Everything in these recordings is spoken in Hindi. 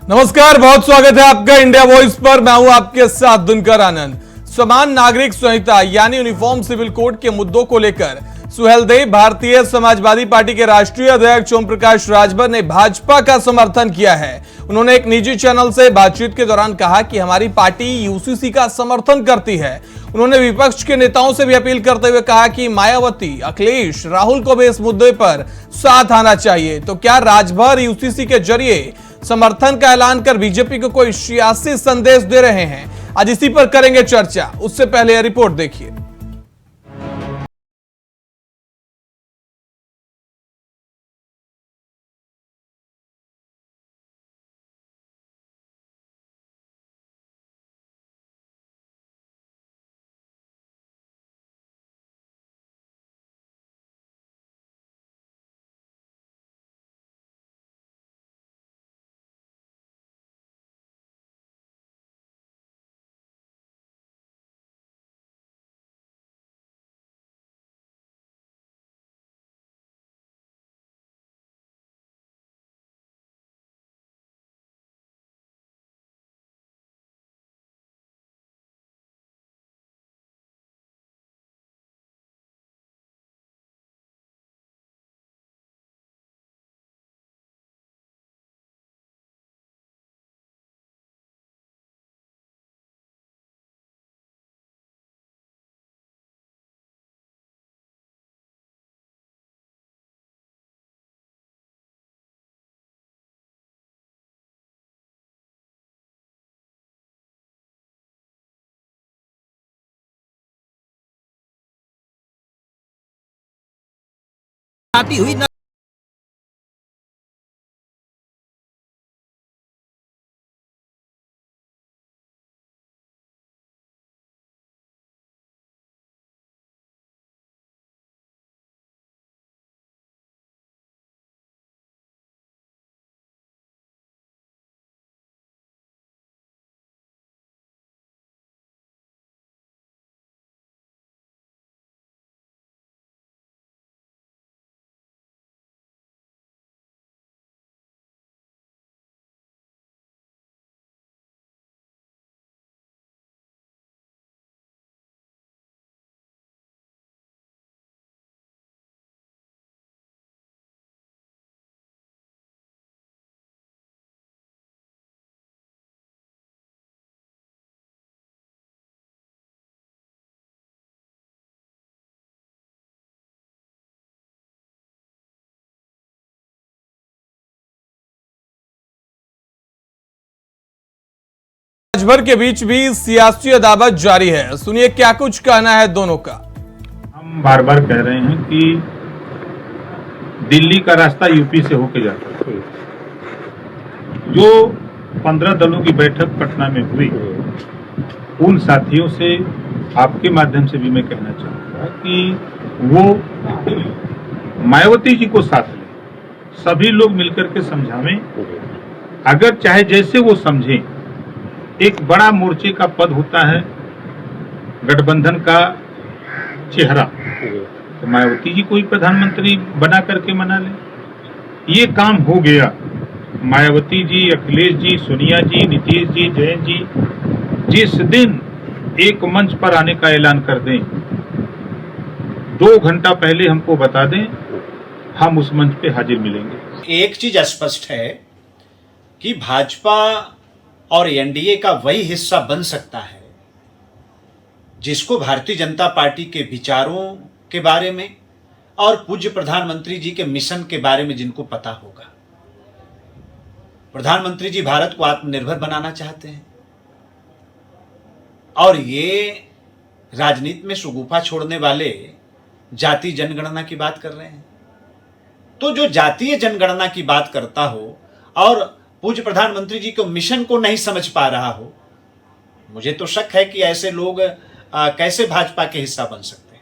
नमस्कार, बहुत स्वागत है आपका इंडिया वॉइस पर। मैं हूं आपके साथ दिनकर आनंद। समान नागरिक संहिता यानी यूनिफॉर्म सिविल कोड के मुद्दों को लेकर सुहेलदेव भारतीय समाजवादी पार्टी के राष्ट्रीय अध्यक्ष ओम प्रकाश राजभर ने भाजपा का समर्थन किया है। उन्होंने एक निजी चैनल से बातचीत के दौरान कहा कि हमारी पार्टी यूसीसी का समर्थन करती है। उन्होंने विपक्ष के नेताओं से भी अपील करते हुए कहा कि मायावती, अखिलेश, राहुल को भी इस मुद्दे पर साथ आना चाहिए। तो क्या राजभर यूसीसी के जरिए समर्थन का ऐलान कर बीजेपी को कोई सियासी संदेश दे रहे हैं? आज इसी पर करेंगे चर्चा। उससे पहले यह रिपोर्ट देखिए। आती हुई न राजभर के बीच भी सियासी अदावत जारी है। सुनिए क्या कुछ कहना है दोनों का। हम बार बार कह रहे हैं कि दिल्ली का रास्ता यूपी से होके जाता है। जो 15 दलों की बैठक पटना में हुई, उन साथियों से आपके माध्यम से भी मैं कहना चाहूंगा कि वो मायावती जी को साथ लें, सभी लोग मिलकर के समझावें। अगर चाहे जैसे वो समझें, एक बड़ा मोर्चे का पद होता है गठबंधन का चेहरा, तो मायावती जी को ही प्रधानमंत्री बना करके मना ले। ये काम हो गया। मायावती जी, अखिलेश जी, सोनिया जी, नीतीश जी, जयंत जी जिस दिन एक मंच पर आने का ऐलान कर दें, 2 घंटा पहले हमको बता दें, हम उस मंच पे हाजिर मिलेंगे। एक चीज स्पष्ट है कि भाजपा और एनडीए का वही हिस्सा बन सकता है जिसको भारतीय जनता पार्टी के विचारों के बारे में और पूज्य प्रधानमंत्री जी के मिशन के बारे में जिनको पता होगा। प्रधानमंत्री जी भारत को आत्मनिर्भर बनाना चाहते हैं और ये राजनीति में शगुफा छोड़ने वाले जाति जनगणना की बात कर रहे हैं। तो जो जातीय जनगणना की बात करता हो और पूज्य प्रधानमंत्री जी के मिशन को नहीं समझ पा रहा हो, मुझे तो शक है कि ऐसे लोग कैसे भाजपा के हिस्सा बन सकते हैं।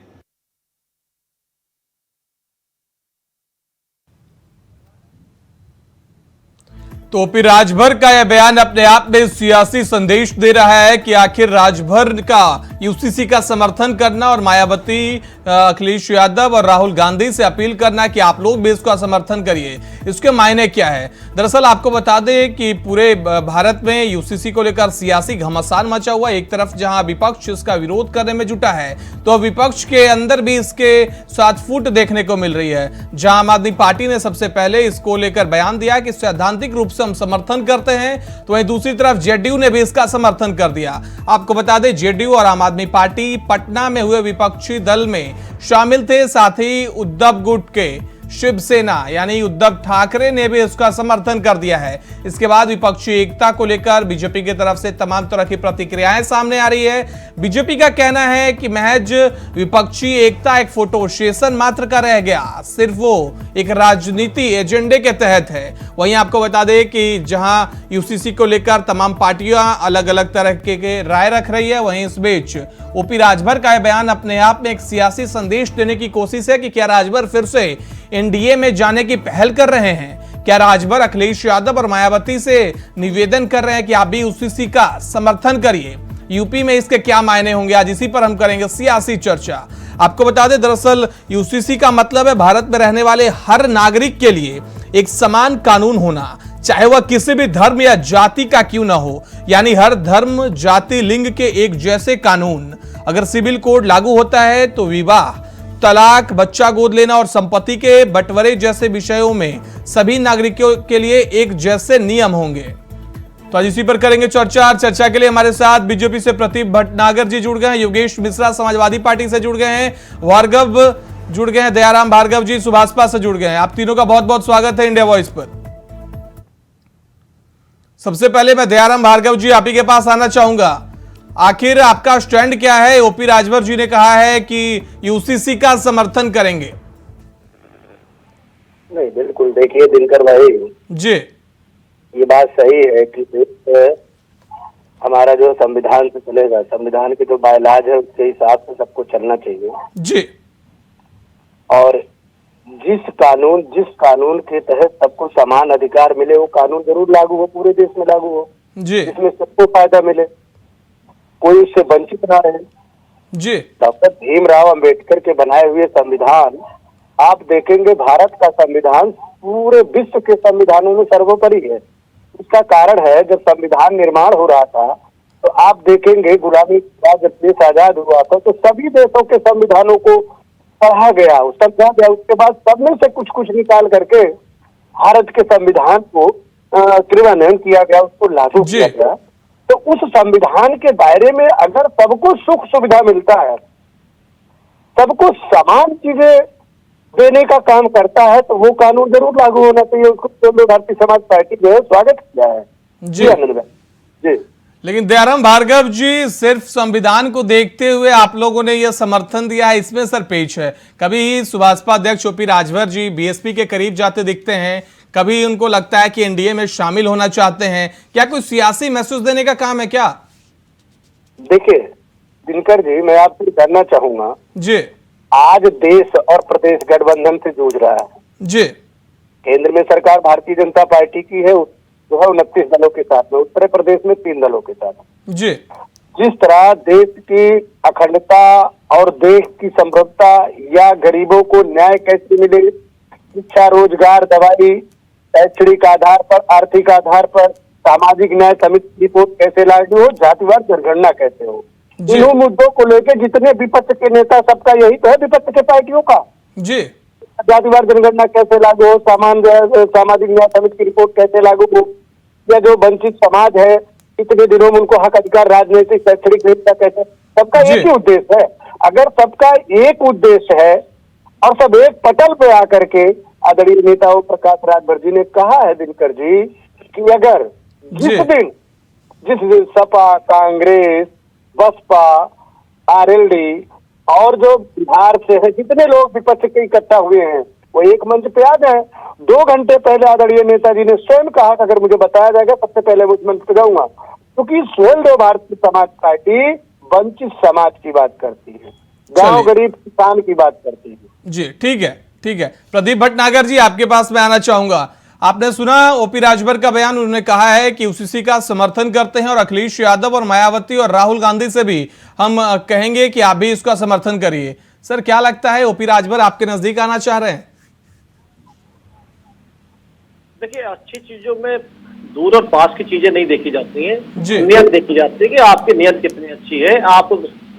तो ओपी राजभर का यह बयान अपने आप में सियासी संदेश दे रहा है कि आखिर राजभर का यूसीसी का समर्थन करना और मायावती, अखिलेश यादव और राहुल गांधी से अपील करना कि आप लोग भी इसका समर्थन करिए, इसके मायने क्या है। दरअसल आपको बता दें कि पूरे भारत में यूसीसी को लेकर सियासी घमासान मचा हुआ। एक तरफ जहां विपक्ष इसका विरोध करने में जुटा है, तो विपक्ष के अंदर भी इसके साथ फूट देखने को मिल रही है। जहां आम आदमी पार्टी ने सबसे पहले इसको लेकर बयान दिया कि सैद्धांतिक रूप से हम समर्थन करते हैं, तो वहीं दूसरी तरफ जेडीयू ने भी इसका समर्थन कर दिया। आपको बता दें जेडीयू और आम आदमी पार्टी पटना में हुए विपक्षी दल में शामिल थे। साथ ही उद्धव गुट के शिवसेना यानी उद्धव ठाकरे ने भी इसका समर्थन कर दिया है। इसके बाद विपक्षी एकता को लेकर बीजेपी की तरफ से तमाम तरह की प्रतिक्रियाएं सामने आ रही है। बीजेपी का कहना है कि महज विपक्षी एकता एक फोटो सेशन मात्र का रह गया, सिर्फ वो एक राजनीति एजेंडे के तहत है। वहीं आपको बता दें कि जहां यूसीसी को लेकर तमाम पार्टियां अलग अलग तरह के राय रख रही है, वहीं इस बीच ओपी राजभर का बयान अपने आप में एक सियासी संदेश देने की कोशिश है कि क्या राजभर फिर से एनडीए में जाने की पहल कर रहे हैं। क्या राजभर अखिलेश यादव और मायावती से निवेदन कर रहे हैं कि आप भी यूसीसी का समर्थन करिए। यूपी में इसके क्या मायने होंगे, आज इसी पर हम करेंगे सियासी चर्चा। आपको बता दें दरअसल यूसीसी का मतलब है भारत में रहने वाले हर नागरिक के लिए एक समान कानून होना, चाहे वह किसी भी धर्म या जाति का क्यों ना हो। यानी हर धर्म, जाति, लिंग के एक जैसे कानून। अगर सिविल कोड लागू होता है तो विवाह, तलाक, बच्चा गोद लेना और संपत्ति के बंटवारे जैसे विषयों में सभी नागरिकों के लिए एक जैसे नियम होंगे। तो आज इसी पर करेंगे चर्चा के लिए हमारे साथ बीजेपी से प्रदीप भटनागर जी जुड़ गए हैं, योगेश मिश्रा समाजवादी पार्टी से जुड़ गए हैं, भार्गव जुड़ गए हैं, दयाराम भार्गव जी सुभाषपा से जुड़ गए हैं। आप तीनों का बहुत बहुत स्वागत है इंडिया वॉइस पर। सबसे पहले मैं दयाराम भार्गव जी आप ही के पास आना चाहूंगा, आखिर आपका स्टैंड क्या है। ओपी राजभर जी ने कहा है कि यूसीसी का समर्थन करेंगे। नहीं, बिल्कुल देखिए दिनकर भाई जी, ये बात सही है कि हमारा जो संविधान से चलेगा, संविधान के जो बायलाज है उसके हिसाब से सबको चलना चाहिए जी। और जिस कानून के तहत सबको समान अधिकार मिले वो कानून जरूर लागू हो, पूरे देश में लागू हो जी जिसमें सबको फायदा मिले, कोई उससे वंचित ना रहे जी। डॉक्टर भीमराव अंबेडकर के बनाए हुए संविधान, आप देखेंगे भारत का संविधान पूरे विश्व के संविधानों में सर्वोपरि है। इसका कारण है जब संविधान निर्माण हो रहा था तो आप देखेंगे गुलामी के बाद जब देश आजाद हुआ था तो सभी देशों के संविधानों को पढ़ा गया, समझा गया, उसके बाद सब में से कुछ कुछ निकाल करके भारत के संविधान को क्रियान्वयन किया गया, उसको लागू किया गया। तो उस संविधान के दायरे में अगर सबको सुख सुविधा मिलता है, सबको समान चीजें देने का काम करता है, तो वो कानून जरूर लागू होना चाहिए। उसको भारतीय समाज पार्टी जो है स्वागत किया है जी आनंद भाई जी। लेकिन दयाराम भार्गव जी, सिर्फ संविधान को देखते हुए आप लोगों ने यह समर्थन दिया है, इसमें सर पेच है। कभी सुभाषपा अध्यक्ष ओपी राजभर जी बीएसपी के करीब जाते दिखते हैं, कभी उनको लगता है कि एनडीए में शामिल होना चाहते हैं। क्या कोई सियासी मैसेज देने का काम है क्या? देखिए दिनकर जी, मैं आपसे जानना चाहूंगा जी, आज देश और प्रदेश गठबंधन से जूझ रहा है जी। केंद्र में सरकार भारतीय जनता पार्टी की है, जो है 29 दलों के साथ में, उत्तर प्रदेश में 3 दलों के साथ जी। जिस तरह देश की अखंडता और देश की समृद्धता या गरीबों को न्याय कैसे मिले, शिक्षा, रोजगार, दवाई, शैक्षणिक आधार पर, आर्थिक आधार पर, सामाजिक न्याय समिति रिपोर्ट कैसे लागू हो, जातिवाद जनगणना कैसे हो, इन मुद्दों को लेकर जितने विपक्ष के नेता, सबका यही तो है विपक्ष के पार्टियों का जी। जातिवाद जनगणना कैसे लागू हो, सामाजिक न्याय समिति की रिपोर्ट कैसे लागू हो, या जो वंचित समाज है कितने दिनों में उनको हक अधिकार, राजनीतिक शैक्षणिक न्याय कैसे, सबका एक ही उद्देश्य है। अगर सबका एक उद्देश्य है और सब एक पटल पे आकर के, आदरणीय नेता ओम प्रकाश राजभर जी ने कहा है दिनकर जी कि अगर जिस दिन सपा, कांग्रेस, बसपा, आरएलडी और जो बिहार से है जितने लोग विपक्ष के इकट्ठा हुए हैं वो एक मंच पे आ जाए। 2 घंटे पहले आदरणीय नेताजी ने स्वयं कहा कि अगर मुझे बताया जाएगा सबसे पहले मैं उस मंच पे जाऊंगा, क्योंकि स्वयं भारतीय समाज पार्टी वंचित समाज की बात करती है, गांव गरीब किसान की बात करती है जी। ठीक है, ठीक है। प्रदीप भटनागर जी आपके पास मैं आना चाहूंगा, आपने सुना ओपी राजभर का बयान। उन्होंने कहा है कि UCC का समर्थन करते हैं और अखिलेश यादव और मायावती और राहुल गांधी से भी हम कहेंगे कि आप भी इसका समर्थन करिए। सर, क्या लगता है ओपी राजभर आपके नजदीक आना चाह रहे हैं? देखिए, अच्छी चीजों में दूर और पास की चीजें नहीं देखी जाती हैं, जी। नियत देखी जाती है कि आपकी नियत कितनी अच्छी है, आप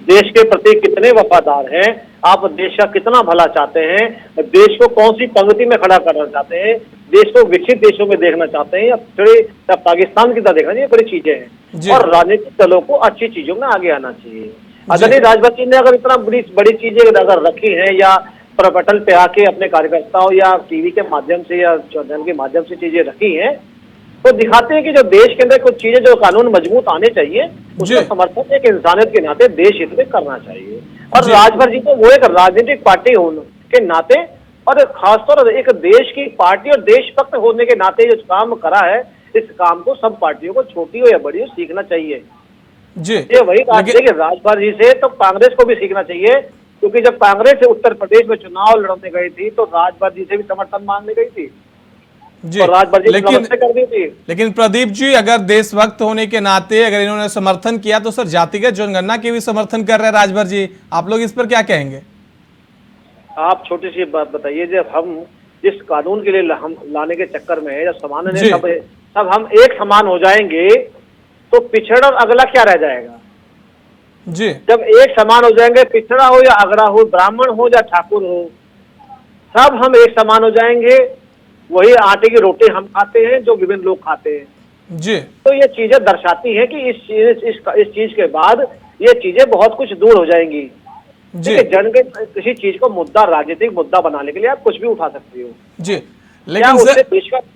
देश के प्रति कितने वफादार हैं, आप देश का कितना भला चाहते हैं, देश को कौन सी पंक्ति में खड़ा करना चाहते हैं, देश को विकसित देशों में देखना चाहते हैं या पाकिस्तान की तरह देखना चाहिए। बड़ी चीजें हैं और राजनीतिक दलों को अच्छी चीजों में आगे आना चाहिए। आदरणीय राजभर जी ने अगर इतना बड़ी चीजें अगर रखी है या प्रपटल पे आके अपने कार्यकर्ताओं या टीवी के माध्यम से या चैनल के माध्यम से चीजें रखी हैं, तो दिखाते हैं कि जो देश के अंदर कुछ चीजें जो कानून मजबूत आने चाहिए उसका समर्थन एक इंसानियत के नाते देश हित में करना चाहिए। और राजभर जी को वो एक राजनीतिक पार्टी होने के नाते और खासतौर पर एक देश की पार्टी और देशभक्त होने के नाते जो काम करा है, इस काम को सब पार्टियों को छोटी हो या बड़ी हो सीखना चाहिए जी। ये वही बात है कि राजभर जी से तो कांग्रेस को भी सीखना चाहिए, क्योंकि जब कांग्रेस उत्तर प्रदेश में चुनाव लड़ने गई थी तो राजभर जी से भी समर्थन मांगने गई थी जी। तो राजभर जी नमस्ते कर दी थी। लेकिन प्रदीप जी, अगर देशभक्त होने के नाते अगर इन्होंने समर्थन किया तो सर जातिगत जनगणना के भी समर्थन कर रहे हैं राजभर जी, आप लोग इस पर क्या कहेंगे? आप छोटी सी बात बताइए, जब हम जिस कानून के लिए हम लाने के चक्कर में है, जब समान ने सब हम एक समान हो जाएंगे तो पिछड़ा और अगला क्या रह जाएगा जी। जब एक समान हो जाएंगे, पिछड़ा हो या अगड़ा हो, ब्राह्मण हो या ठाकुर हो, सब हम एक समान हो जाएंगे। वही आटे की रोटी हम खाते हैं जो विभिन्न लोग खाते हैं जी। तो ये चीजें दर्शाती हैं कि इस चीज के बाद ये चीजें बहुत कुछ दूर हो जाएंगी जी। किसी चीज को मुद्दा, राजनीतिक मुद्दा बनाने के लिए आप कुछ भी उठा सकते हो जी, लेकिन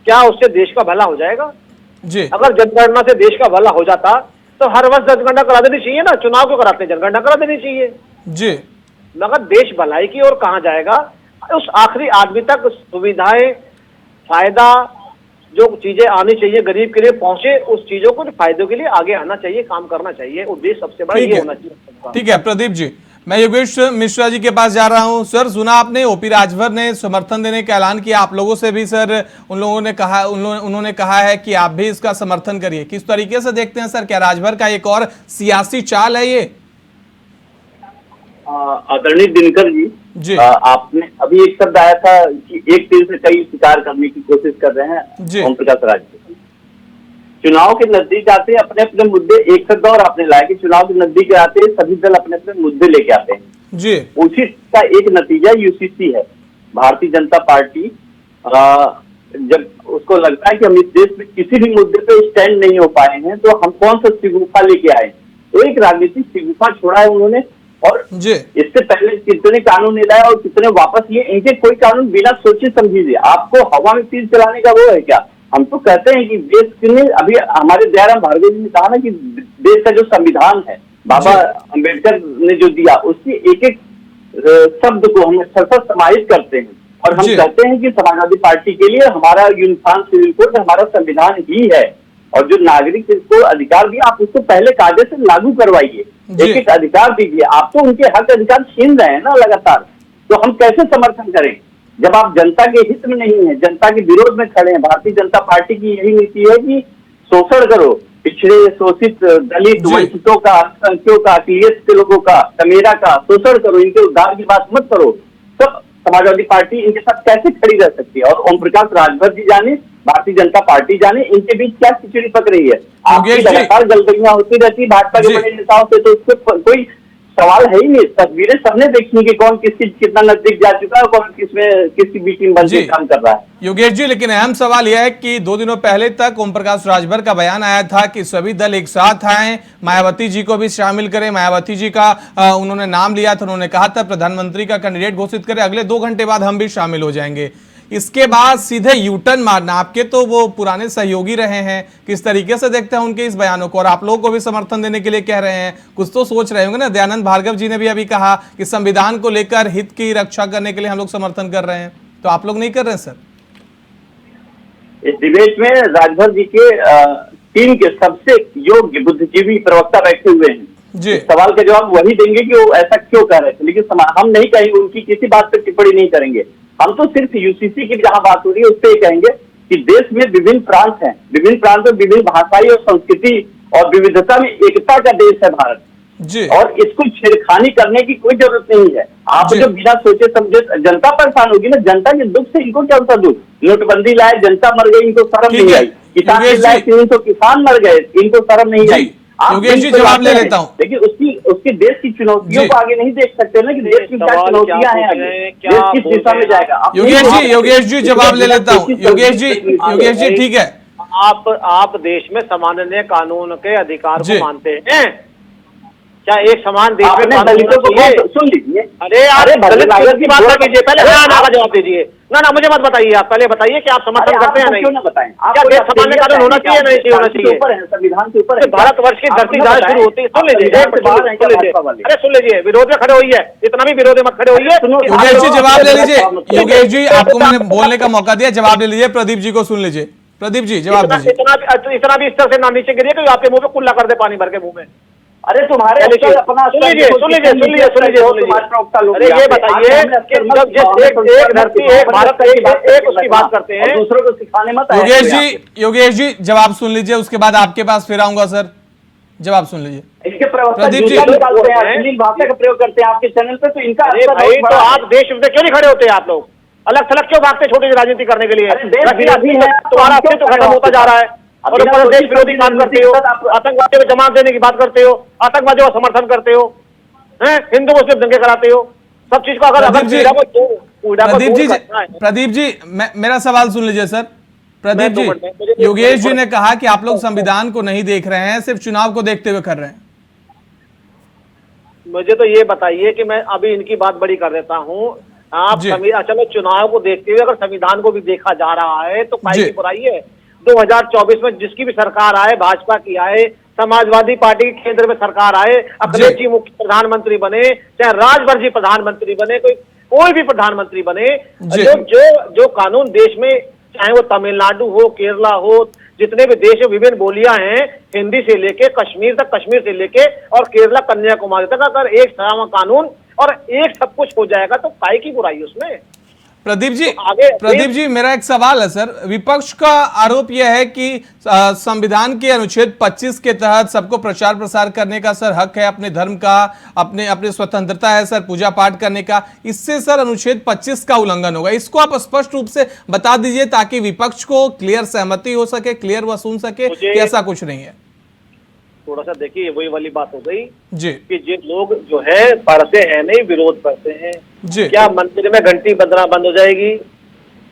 क्या उससे देश का भला हो जाएगा जी? अगर जनगणना से देश का भला हो जाता तो हर वर्ष जनगणना करा देनी चाहिए ना, चुनाव क्यों कराते हैं, जनगणना करा देनी चाहिए जी। मगर देश भलाई की ओर कहाँ जाएगा, उस आखिरी आदमी तक सुविधाएं, फायदा, जो चीजें आनी चाहिए गरीब के लिए पहुंचे, उस चीजों को फायदों के लिए आगे आना चाहिए, काम करना चाहिए। उद्देश्य सबसे बड़ा ये होना चाहिए। ठीक है प्रदीप जी, मैं योगेश मिश्रा जी के पास जा रहा हूं। सर, सुना आपने ओपी राजभर ने समर्थन देने का ऐलान किया, आप लोगों से भी सर उन्होंने कहा है कि आप भी इसका समर्थन करिए। किस तरीके से देखते हैं सर, क्या राजभर का एक और सियासी चाल है ये? आदरणीय दिनकर जी, आपने अभी एक शब्द आया था कि एक तीर से कई शिकार करने की कोशिश कर रहे हैं ओम प्रकाश राजभर। चुनाव के नजदीक आते अपने अपने मुद्दे, एक शब्द और आपने लाया कि चुनाव के नजदीक आते सभी दल अपने अपने मुद्दे लेके आते हैं जी। उसी का एक नतीजा UCC है। भारतीय जनता पार्टी जब उसको लगता है कि हम इस देश में किसी भी मुद्दे पे स्टैंड नहीं हो पाए हैं तो हम कौन सा शिगुफा लेके आए, तो एक राजनीतिक शिगुफा छोड़ा है उन्होंने। और इससे पहले कितने कानून ले लाए और कितने वापस लिए, इनके कोई कानून बिना सोचे समझिए आपको हवा में तीर चलाने का वो है क्या? हम तो कहते हैं कि देश ने, अभी हमारे दयाराम भार्गव जी ने कहा ना कि देश का जो संविधान है बाबा अम्बेडकर ने जो दिया, उसकी एक एक शब्द को हम सरसर समाहित करते हैं और हम कहते हैं कि समाजवादी पार्टी के लिए हमारा यूनिफॉर्म सिविल कोड हमारा संविधान ही है और जो नागरिक को अधिकार दिया आप उसको पहले कायदे से लागू करवाइए, एक एक अधिकार दीजिए। आप तो उनके हक अधिकार छीन रहे हैं ना लगातार, तो हम कैसे समर्थन करें जब आप जनता के हित में नहीं है, जनता के विरोध में खड़े हैं। भारतीय जनता पार्टी की यही नीति है कि शोषण करो, पिछड़े, शोषित, दलित, वंचितों का, अल्पसंख्यकों का, अकिलियत के लोगों का, तमेरा का शोषण करो, इनके उद्धार की बात मत करो। सब समाजवादी पार्टी इनके साथ कैसे खड़ी रह सकती है? और ओम प्रकाश राजभर जी जाने, भारतीय जनता पार्टी जाने, इनके बीच क्या खिचड़ी पक रही है? आपकी लगातार गलगलियां होती रहती है भाजपा के बड़े नेताओं से, तो उससे कोई सवाल है ही नहीं। तस्वीरें सबने देखी कि कौन किसकी कितना नजदीक जा चुका है, कौन किसकी बी टीम बनके काम कर रहा है। योगेश जी, लेकिन अहम सवाल यह है कि 2 दिनों पहले तक ओम प्रकाश राजभर का बयान आया था कि सभी दल एक साथ आए, मायावती जी को भी शामिल करें। मायावती जी का उन्होंने नाम लिया था, उन्होंने कहा था प्रधानमंत्री का कैंडिडेट घोषित करें, अगले 2 घंटे बाद हम भी शामिल हो जाएंगे। इसके बाद सीधे यूटर्न मारना, आपके तो वो पुराने सहयोगी रहे हैं, किस तरीके से देखते हैं उनके इस बयानों को? और आप लोगों को भी समर्थन देने के लिए कह रहे हैं, कुछ तो सोच रहे होंगे ना। दयानंद भार्गव जी ने भी अभी कहा कि संविधान को लेकर हित की रक्षा करने के लिए हम लोग समर्थन कर रहे हैं, तो आप लोग नहीं कर रहे हैं सर? इस डिबेट में राजभर जी के टीम के सबसे योग्य बुद्धिजीवी प्रवक्ता बैठे हुए हैं जी। सवाल का जवाब वही देंगे कि वो ऐसा क्यों कर रहे थे, लेकिन हम नहीं कहेंगे, उनकी किसी बात पर टिप्पणी नहीं करेंगे। हम तो सिर्फ UCC की जहां बात हो रही है उस पर कहेंगे कि देश में विभिन्न प्रांत हैं, विभिन्न प्रांत में विभिन्न भाषाई और संस्कृति और विविधता में एकता का देश है भारत जी। और इसको छेड़खानी करने की कोई जरूरत नहीं है। आप जी। जो बिना सोचे समझे, जनता परेशान होगी ना, जनता के दुख से इनको क्या होता दुख? नोटबंदी लाए, जनता मर गई, इनको शर्म ठीक नहीं है। आई। किसान योगेश लाए, जी। 300 किसान मर गए, इनको शर्म नहीं जी। आई। आप योगेश जी, देश को जवाब ले लाते लेता हैं, हूं। लेकिन उसकी देश की चुनौतियों जी। को आगे नहीं देख सकते ना कि देश की क्या सवाल क्या चुनौतियां हैं पूछ आगे, रहे हैं, क्या देश किस बोल दिशा में रहे हैं? जाएगा। आप नहीं योगेश बोल जी, सकते। योगेश जी जवाब ले लेता हूं। योगेश जी, योगेश जी, भाई, ठीक है। आप देश में सामान्य कानून के अधिकार जी। को मानते हैं क्या? एक समान देश में आपने कानून दलितों को होना चाहिए? बहुत सुन लीजिए। अरे यार, अरे दलित भगवान विरोध की बात जी, कर लीजिए, पहले अरे हाँ ना आप- का जवाब दीजिए। ना मुझे मत बताइए, आप पहले बताइए कि आप समर्थन अरे करते हैं आपको नहीं? क्यों ना बताएं? क्या आपको देश जब सामान्य तैयार कानून होना है, चाहिए, नहीं होना चाहिए? ऊपर है, संविधान के ऊपर है। भारतवर्ष की धरती जहाँ शुरू होती है, सुन लीजिए, संविधान एक से बाहर है मिनट, क्या सुन लीजिए, भाजपा वाले? अरे सुन लीजिए, विरोध में खड़े हुई है, इतना भी विरोध में मत खड़े हुई है। सुनो, योगेश जी जवाब ले लीजिए। आप- योगेश जी, आपको मैंने बोलने का मौका दिया, जवाब ले लीजिए। प्रदीप जी को सुन लीजिए। प्रदीप जी जवाब दीजिए। इतना भी इस तरह से ना नीचे गिरिए कि आपके मुंह पे कुल्ला कर दे पानी भर के मुंह में। अरे तुम्हारे सुन लीजिए, अपना सुन लीजिए, सुन लीजिए, सुन लीजिए, सुन लीजिए, सुन तुम्हारे प्रवक्ता लीजिए। लोग अरे ये बताइए कि जब जिस एक धरती, एक भारत, एक उसकी बात करते हैं, दूसरों को सिखाने मत आया योगेश करो जी, योगेश जी जवाब सुन लीजिए, उसके बाद आपके पास फिर आऊंगा सर। जवाब सुन लीजिए। इनके प्रवक्ता प्रदीप जी, जूता निकालते हैं, हैं। अश्लील भाषा का प्रयोग करते हैं आपके चैनल पे, तो इनका अरे असर भाई, बहुत तो बड़ा है। आप देश विरोधी क्यों नहीं खड़े होते? आप लोग अलग थलग क्यों भागते छोटी सी राजनीति करने के लिए? अरे देश विरोधी है, तुम्हारा तो अस्तित्व क्यों खत्म होता जा रहा है और बिना ऊपर सोचे देश विरोधी काम करते हो, आप- आतंकवादियों को जमानत देने की बात करते हो, आतंकवादियों का समर्थन करते हो, हैं, हिंदू मुस्लिम दंगे कराते हो, सब चीज को अगर प्रदीप जी, पीड़ा को पीड़ा को प्रदीप दूर जी, करना है। प्रदीप जी, मेरा सवाल सुन लीजिए सर। प्रदीप मैं 2 मिनट में- मुझे- जी, योगेश जी ने कहा कि आप लोग संविधान को नहीं देख रहे हैं, सिर्फ चुनाव को देखते हुए कर रहे हैं। मुझे तो ये बताइए कि मैं अभी इनकी बात बड़ी कर देता हूँ। आप जी। चलो चुनाव को देखते हुए अगर संविधान को भी देखा जा रहा है तो जी। काहे की बुराई है? 2024 में जिसकी भी सरकार आए, भाजपा की आए, समाजवादी पार्टी की केंद्र में सरकार आए, अखिलेश जी मुख्य प्रधानमंत्री बने, चाहे राजभर जी प्रधानमंत्री बने, कोई भी प्रधानमंत्री बने, जी। जो कानून देश में, चाहे वो तमिलनाडु हो, केरला हो, जितने भी देश में विभिन्न बोलियां हैं, हिंदी से लेके कश्मीर तक, कश्मीर से लेके और केरला कन्याकुमारी तक, अगर एक समान कानून और एक सब कुछ हो जाएगा तो काहे की बुराई उसमें? प्रदीप जी, तो आगे- प्रदीप जी, मेरा एक सवाल है सर। विपक्ष का आरोप यह है कि संविधान के अनुच्छेद 25 के तहत सबको प्रचार प्रसार करने का सर हक है, अपने धर्म का, अपने अपने स्वतंत्रता है सर पूजा पाठ करने का। इससे सर अनुच्छेद 25 का उल्लंघन होगा। इसको आप स्पष्ट रूप से बता दीजिए ताकि विपक्ष को क्लियर सहमति हो सके, क्लियर वह सुन सके मुझे- कि ऐसा कुछ नहीं है। थोड़ा सा देखिए, वही वाली बात हो गई जी कि जिन लोग जो है पढ़ते हैं नहीं, विरोध करते हैं। जी क्या मंदिर में घंटी बजना बंद हो जाएगी?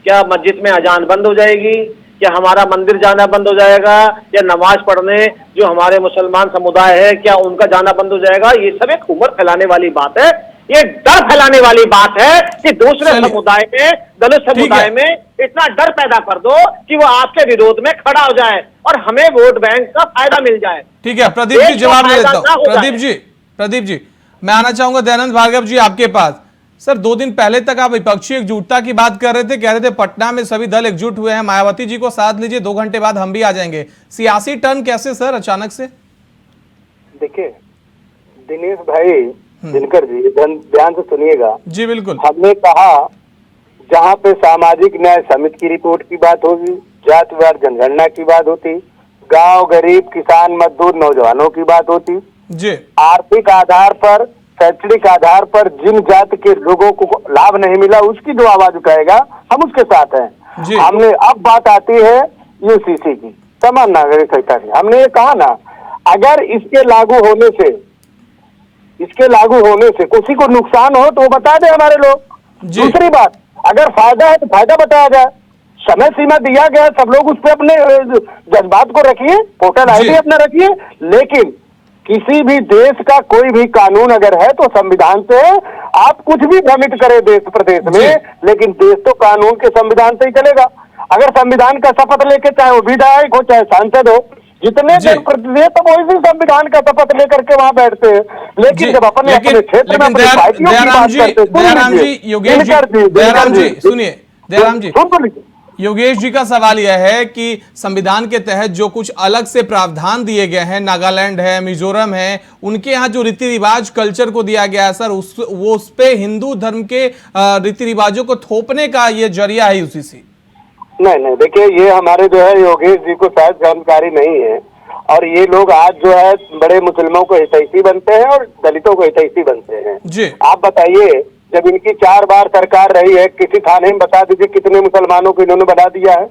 क्या मस्जिद में अजान बंद हो जाएगी? क्या हमारा मंदिर जाना बंद हो जाएगा? या नमाज पढ़ने जो हमारे मुसलमान समुदाय है, क्या उनका जाना बंद हो जाएगा? ये सब एक उम्र फैलाने वाली बात है, ये डर फैलाने वाली बात है कि दूसरे चलिए। समुदाय में, दलित समुदाय में इतना डर पैदा कर दो कि वो आपके विरोध में खड़ा हो जाए और हमें वोट बैंक का फायदा मिल जाए। ठीक है प्रदीप जी, देश को जवाब ले फायदा लेता ना हूं। हो प्रदीप जी मैं आना चाहूंगा दयानंद भार्गव जी आपके पास। सर 2 दिन पहले तक आप विपक्षी एकजुटता की बात कर रहे थे, कह रहे थे पटना में सभी दल एकजुट हुए हैं, मायावती जी को साथ लीजिए, 2 घंटे बाद हम भी आ जाएंगे। सियासी टर्न कैसे सर अचानक से? देखिए दिनेश भाई, दिनकर जी, ध्यान से सुनिएगा। जी बिल्कुल। हमने कहा जहाँ पे सामाजिक न्याय समिति की रिपोर्ट की बात होगी, जातिवार जनगणना की बात होती, गांव गरीब किसान मजदूर नौजवानों की बात होती, जी आर्थिक आधार पर, शैक्षणिक आधार पर जिन जाति के लोगों को लाभ नहीं मिला उसकी जो आवाज उठाएगा हम उसके साथ जी। हैं। हमने अब बात आती है यूसीसी की, समान नागरिकता की। हमने ये कहा ना, अगर इसके लागू होने से किसी को नुकसान हो तो वो बता दे हमारे लोग। जी। दूसरी बात, अगर फायदा है तो फायदा बताया जाए। समय सीमा दिया गया, सब लोग उस पर अपने जज्बात को रखिए, वोटर आईडी अपना रखिए, लेकिन किसी भी देश का कोई भी कानून अगर है तो संविधान से आप कुछ भी भ्रमित करें देश प्रदेश में, लेकिन देश तो कानून के संविधान से ही चलेगा। अगर संविधान का शपथ लेके, चाहे वो विधायक हो चाहे सांसद हो, जितने जनप्रतिनिधि तो वो इसी संविधान का शपथ लेकर के वहां बैठते हैं, लेकिन जब अपने अपने क्षेत्र में अपनी पार्टियों की बात करते हैं, दयाराम जी, योगेश जी, दयाराम जी सुनिए, दयाराम जी, योगेश जी का सवाल यह है कि संविधान के तहत जो कुछ अलग से प्रावधान दिए गए हैं, नागालैंड है, मिजोरम है, उनके यहाँ जो रीति रिवाज कल्चर को दिया गया है सर, उस पे हिंदू धर्म के रीति रिवाजों को थोपने का ये जरिया है यूसीसी। नहीं नहीं, देखिए ये हमारे जो है योगेश जी को शायद जानकारी नहीं है, और ये लोग आज जो है बड़े मुसलमानों को हितैषी बनते हैं और दलितों को हितैषी बनते हैं जी। आप बताइए, जब इनकी 4 बार सरकार रही है, किसी थाने में बता दीजिए कितने मुसलमानों को इन्होंने बना दिया है?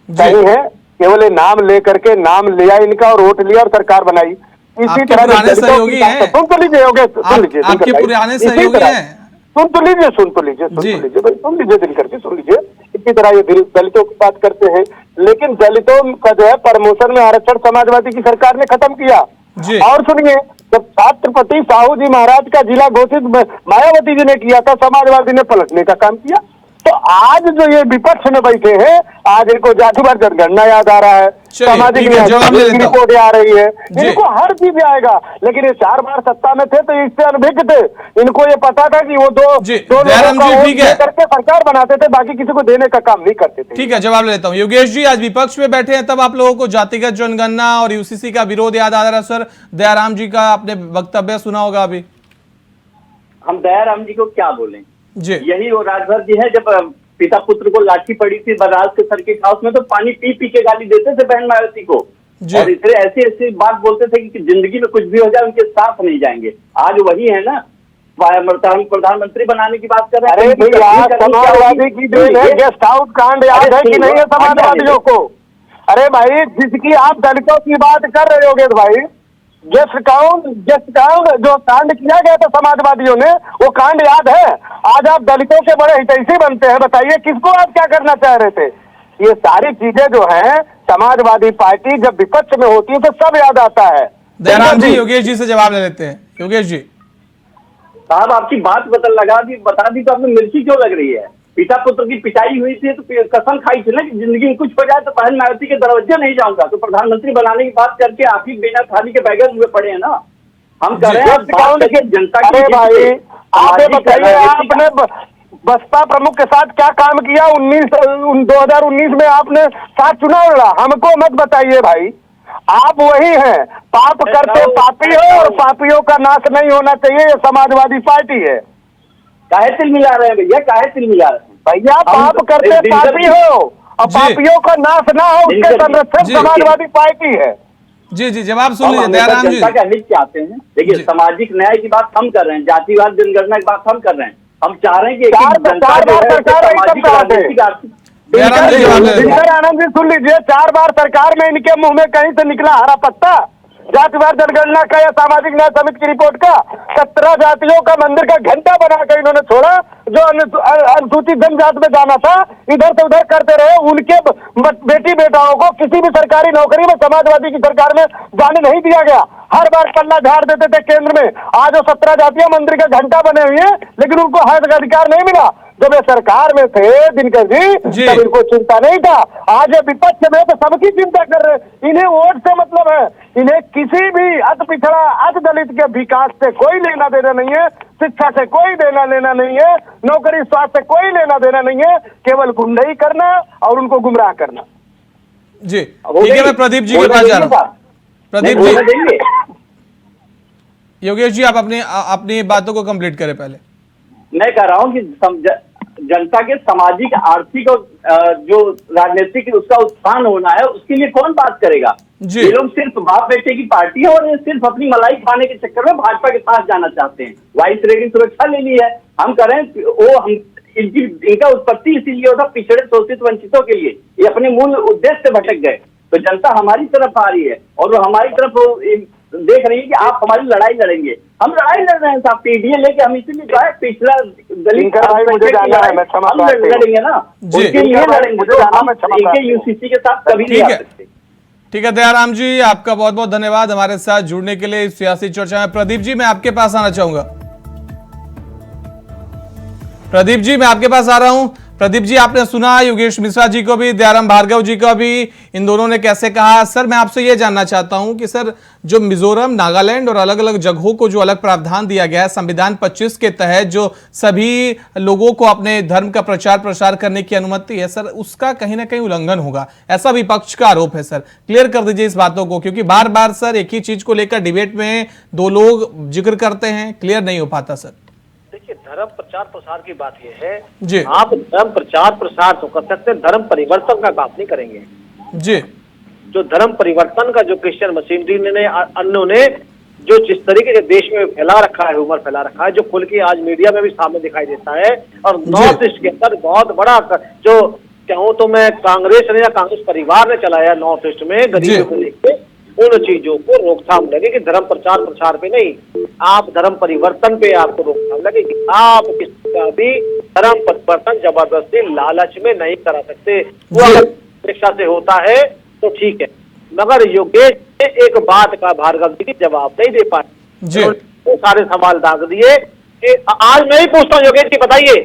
सही है, केवल ये नाम लेकर के नाम लिया इनका और वोट लिया और सरकार बनाई। इसी आपके तरह पुराने दलितों की सहयोगी बात- हैं। सुन तो लीजिए योगेश, सुन लीजिए आपके दिनकर भाई। पुराने इसी सहयोगी तरह- हैं। सुन तो लीजिए, सुन तो लीजिए, सुन जी। तो लीजिए भाई, सुन लीजिए दिनकर जी, सुन लीजिए। इसी तरह ये दलितों की बात करते हैं, लेकिन दलितों का जो है प्रमोशन में आरक्षण समाजवादी की सरकार ने खत्म किया। जी। और सुनिए, जब छत्रपति साहू जी महाराज का जिला घोषित मायावती जी ने किया था, समाजवादी ने पलटने का काम किया। तो आज जो ये विपक्ष में बैठे हैं, आज इनको जातिवार जनगणना याद आ रहा है, चलिए, सामाजिक ठीक है, न्याय जवाब ले की लेता हूं। रिपोर्ट आ रही है, जी। इनको हर चीज आएगा। लेकिन ये 4 बार सत्ता में थे तो इससे अनभिज्ञ थे, इनको ये पता था कि वो दो जी, लोगों दयाराम का जी, वोट ठीक है। करके सरकार बनाते थे, बाकी किसी को देने का काम नहीं करते थे। ठीक है, जवाब ले लेता हूं। योगेश जी, आज विपक्ष में बैठे हैं, तब आप लोगों को जातिगत जनगणना और यूसीसी का विरोध याद आ रहा है। सर, दयाराम जी का आपने वक्तव्य सुना होगा अभी। हम दयाराम जी को क्या बोलें? जी यही वो राजभर जी है, जब पिता पुत्र को लाठी पड़ी थी बराज के सर्किट हाउस में, तो पानी पी पी के गाली देते थे बहन मायावती को, जी। और इतने ऐसी ऐसी बात बोलते थे कि जिंदगी में कुछ भी हो जाए उनके साथ नहीं जाएंगे। आज वही है ना, प्रधानमंत्री बनाने की बात कर रहे हैं। अरे भैया, समाजवादी की देन है, गेस्ट हाउस कांड याद है कि नहीं है समाजवादियों को? अरे भाई, जिसकी आप दलितों की बात कर रहे होगे भाई, गेस्ट काउंट जो कांड किया गया था समाजवादियों ने, वो कांड याद है? आज आप दलितों के बड़े हितैषी बनते हैं, बताइए किसको आप क्या करना चाह रहे थे? ये सारी चीजें जो हैं, समाजवादी पार्टी जब विपक्ष में होती है तो सब याद आता है। दयाराम जी, योगेश जी से जवाब ले लेते हैं। योगेश जी साहब, आपकी बात बता दी तो आपको मिर्ची क्यों लग रही है? पिता पुत्र की पिटाई हुई थी तो कसम खाई थी ना कि जिंदगी में कुछ हो जाए तो बहन मायावती के दरवाजे नहीं जाऊंगा। तो प्रधानमंत्री बनाने की बात करके आप ही बिना थाली के बैगन हुए पड़े हैं ना। हम कर रहे हैं जनता की। अरे भाई, आप ये बताइए, आपने बसपा प्रमुख के साथ क्या काम किया? 2019 में आपने साथ चुनाव लड़ा, हमको मत बताइए भाई। आप वही हैं, पाप करते पापी हो और पापियों का नाश नहीं होना चाहिए, ये समाजवादी पार्टी है। काहे तिल मिला रहे हैं भैया, काहे तिल मिला रहे हैं? भैया, पाप करते पापी हो और पापियों का नाश ना हो, उसके संरक्षक समाजवादी पार्टी है। जी जी, जवाब सुन हम लीजिए हमेशा दयाराम जी। जनता का हित चाहते हैं। देखिए, जी। सामाजिक न्याय की बात हम कर रहे हैं, जातिवाद जनगणना की बात हम कर रहे हैं। हम चाह रहे हैं कि चार बार सरकार रही, तब कहा थे? दयाराम जी, जवाब ले लेते हैं। दिनकर आनंद जी, सुन लीजिए, 4 बार सरकार में इनके मुंह में कहीं से निकला हरा पत्ता? जातिवार जनगणना का या सामाजिक न्याय समिति की रिपोर्ट का 17 जातियों का मंदिर का घंटा बनाकर इन्होंने छोड़ा। जो अनुसूचित जनजात में जाना था, इधर से उधर करते रहे। उनके बेटी बेटाओं को किसी भी सरकारी नौकरी में समाजवादी की सरकार में जाने नहीं दिया गया। हर बार पल्ला झाड़ देते थे केंद्र में। आज वो 17 जातियां मंदिर का घंटा बने हुए हैं, लेकिन उनको हक अधिकार नहीं मिला। जब ये सरकार में थे दिनकर जी, तब इनको चिंता नहीं था। आज ये विपक्ष में तो सबकी चिंता कर रहे हैं। इन्हें वोट से मतलब है, इन्हें किसी भी अति पिछड़ा अति दलित के विकास से कोई लेना देना नहीं है, शिक्षा से कोई देना लेना नहीं है, नौकरी स्वास्थ्य से कोई लेना देना नहीं है, केवल गुंडई करना और उनको गुमराह करना। जी ठीक है, मैं प्रदीप जी के पास जा रहा हूँ। प्रदीप जी, योगेश जी, आप अपनी बातों को कंप्लीट करें पहले। मैं कह रहा हूँ कि जनता के सामाजिक, आर्थिक और जो राजनीतिक उसका उत्थान होना है, उसके लिए कौन बात करेगा? ये लोग सिर्फ बाप बेटे की पार्टी है और ये सिर्फ अपनी मलाई खाने के चक्कर में भाजपा के साथ जाना चाहते हैं। वाइस रेटिंग सुरक्षा ले ली है। हम कह रहे हैं वो इनका उत्पत्ति इसीलिए होता पिछड़े शोषित वंचितों के लिए। ये अपने मूल उद्देश्य से भटक गए। तो जनता हमारी तरफ आ रही है और वो हमारी तरफ देख रही है कि आप हमारी लड़ाई लड़ेंगे। हम लड़ाई लड़ रहे हैं साहब, पीडीए लेके। हम इसीलिए जो है पिछला दलित मुझे जाना है, मैं क्षमा हम लड़ेंगे ना, उनके लिए लड़ेंगे। तो हम इनके यूसीसी के साथ कभी नहीं आ सकते। ठीक है दयाराम जी, आपका बहुत बहुत धन्यवाद हमारे साथ जुड़ने के लिए इस सियासी चर्चा में। प्रदीप जी, मैं आपके पास आना चाहूंगा। प्रदीप जी, मैं आपके पास आ रहा हूं। प्रदीप जी, आपने सुना योगेश मिश्रा जी को भी, दयाराम भार्गव जी को भी, इन दोनों ने कैसे कहा। सर, मैं आपसे यह जानना चाहता हूं कि सर, जो मिजोरम, नागालैंड और अलग अलग जगहों को जो अलग प्रावधान दिया गया है संविधान 25 के तहत, जो सभी लोगों को अपने धर्म का प्रचार प्रसार करने की अनुमति है, सर उसका कहीं ना कहीं उल्लंघन होगा, ऐसा विपक्ष का आरोप है। सर क्लियर कर दीजिए इस बातों को, क्योंकि बार बार सर एक ही चीज को लेकर डिबेट में दो लोग जिक्र करते हैं, क्लियर नहीं हो पाता। सर देखिए, धर्म प्रचार प्रसार की बात यह है जी। आप धर्म प्रचार प्रसार तो कर सकते हैं, धर्म परिवर्तन का काम नहीं करेंगे। जी जो धर्म परिवर्तन का जो क्रिश्चियन मशीनरी ने अन्यों ने जो जिस तरीके से देश में फैला रखा है, उमर फैला रखा है, जो खुल के आज मीडिया में भी सामने दिखाई देता है, और नॉर्थ ईस्ट के अंदर बहुत बड़ा जो कहूँ तो मैं कांग्रेस ने या कांग्रेस परिवार ने चलाया नॉर्थ ईस्ट में गरीबों को लेकर, उन चीजों को रोकथाम लगेगी। धर्म प्रचार प्रसार पे नहीं, आप धर्म परिवर्तन पे आपको रोकथाम लगेगी। आप किसी का भी धर्म परिवर्तन जबरदस्ती लालच में नहीं करा सकते। वो अगर परीक्षा से होता है तो ठीक है, मगर योगेश ने एक बात का भार्गव जी की जवाब नहीं दे पाए, तो सारे सवाल दाग दिए। आज मैं ही पूछता हूँ योगेश जी, बताइए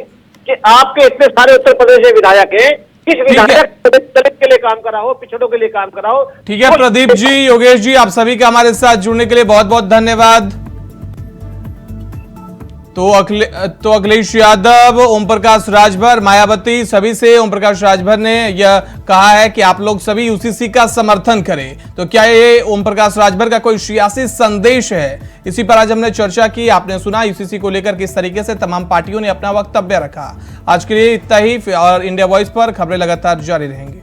कि आपके इतने सारे उत्तर प्रदेश के विधायक हैं, किस विधायक दलित के लिए काम करा हो, पिछड़ों के लिए काम करा हो? ठीक है प्रदीप जी, योगेश जी, आप सभी का हमारे साथ जुड़ने के लिए बहुत बहुत धन्यवाद। तो अखिलेश यादव, ओम प्रकाश राजभर, मायावती, सभी से ओम प्रकाश राजभर ने यह कहा है कि आप लोग सभी यूसीसी का समर्थन करें। तो क्या ये ओम प्रकाश राजभर का कोई सियासी संदेश है? इसी पर आज हमने चर्चा की। आपने सुना यूसीसी को लेकर किस तरीके से तमाम पार्टियों ने अपना वक्तव्य रखा। आज के लिए इतना ही, और इंडिया वॉइस पर खबरें लगातार जारी रहेंगी।